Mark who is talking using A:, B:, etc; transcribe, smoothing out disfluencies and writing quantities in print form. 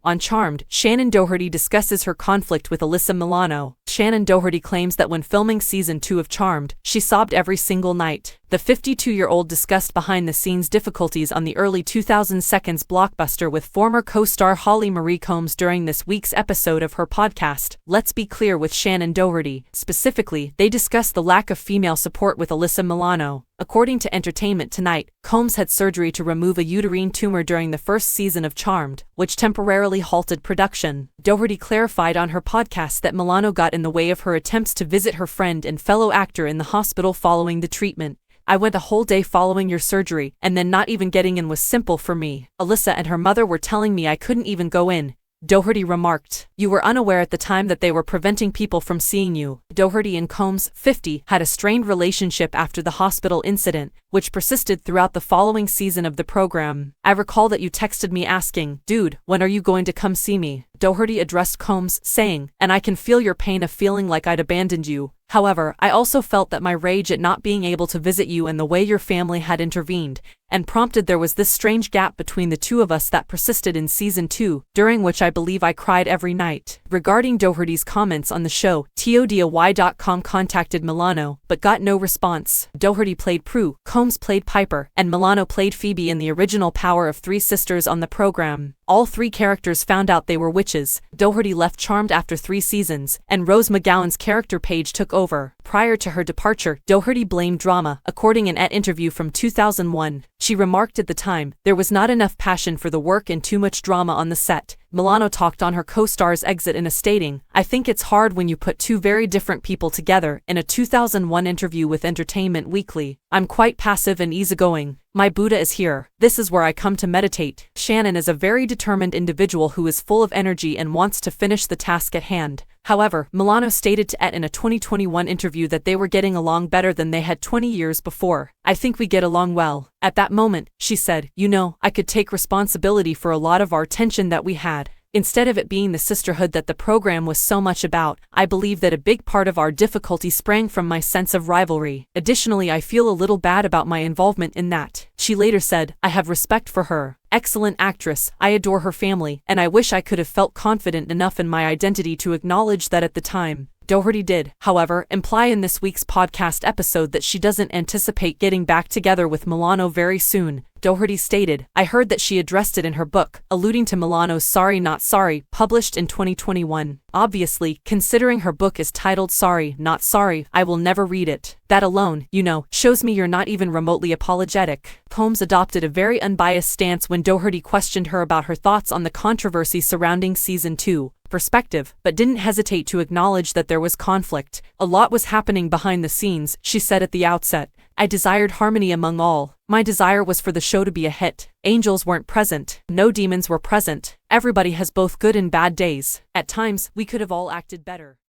A: On Charmed, Shannon Doherty discusses her conflict with Alyssa Milano. Shannon Doherty claims that when filming season 2 of Charmed, she sobbed every single night. The 52-year-old discussed behind-the-scenes difficulties on the early 2000s blockbuster with former co-star Holly Marie Combs during this week's episode of her podcast, Let's Be Clear with Shannon Doherty. Specifically, they discussed the lack of female support with Alyssa Milano. According to Entertainment Tonight, Combs had surgery to remove a uterine tumor during the first season of Charmed, which temporarily halted production. Doherty clarified on her podcast that Milano got in the way of her attempts to visit her friend and fellow actor in the hospital following the treatment. I went a whole day following your surgery, and then not even getting in was simple for me. Alyssa and her mother were telling me I couldn't even go in. Doherty remarked. You were unaware at the time that they were preventing people from seeing you. Doherty and Combs, 50, had a strained relationship after the hospital incident, which persisted throughout the following season of the program. I recall that you texted me asking, "Dude, when are you going to come see me?" Doherty addressed Combs, saying, "And I can feel your pain of feeling like I'd abandoned you. However, I also felt that my rage at not being able to visit you and the way your family had intervened, and prompted there was this strange gap between the two of us that persisted in season 2, during which I believe I cried every night." Regarding Doherty's comments on the show, TODY.com contacted Milano, but got no response. Doherty played Prue, Combs played Piper, and Milano played Phoebe in the original Power of Three sisters on the program. All three characters found out they were witches. Doherty left Charmed after 3 seasons, and Rose McGowan's character Paige took over. Prior to her departure, Doherty blamed drama, according an interview from 2001. She remarked at the time, "There was not enough passion for the work and too much drama on the set." Milano talked on her co-star's exit in a stating, "I think it's hard when you put two very different people together," in a 2001 interview with Entertainment Weekly. "I'm quite passive and easygoing. My Buddha is here. This is where I come to meditate." Shannon is a very determined individual who is full of energy and wants to finish the task at hand. However, Milano stated to in a 2021 interview that they were getting along better than they had 20 years before. "I think we get along well." At that moment, she said, "You know, I could take responsibility for a lot of our tension that we had. Instead of it being the sisterhood that the program was so much about, I believe that a big part of our difficulty sprang from my sense of rivalry. Additionally, I feel a little bad about my involvement in that." She later said, "I have respect for her. Excellent actress, I adore her family, and I wish I could have felt confident enough in my identity to acknowledge that at the time." Doherty did, however, imply in this week's podcast episode that she doesn't anticipate getting back together with Milano very soon. Doherty stated, "I heard that she addressed it in her book," alluding to Milano's Sorry Not Sorry, published in 2021. Obviously, considering her book is titled Sorry Not Sorry, I will never read it. That alone, shows me you're not even remotely apologetic. Combs adopted a very unbiased stance when Doherty questioned her about her thoughts on the controversy surrounding season 2. Perspective, but didn't hesitate to acknowledge that there was conflict. "A lot was happening behind the scenes," she said at the outset. "I desired harmony among all. My desire was for the show to be a hit. Angels weren't present. No demons were present. Everybody has both good and bad days. At times, we could have all acted better."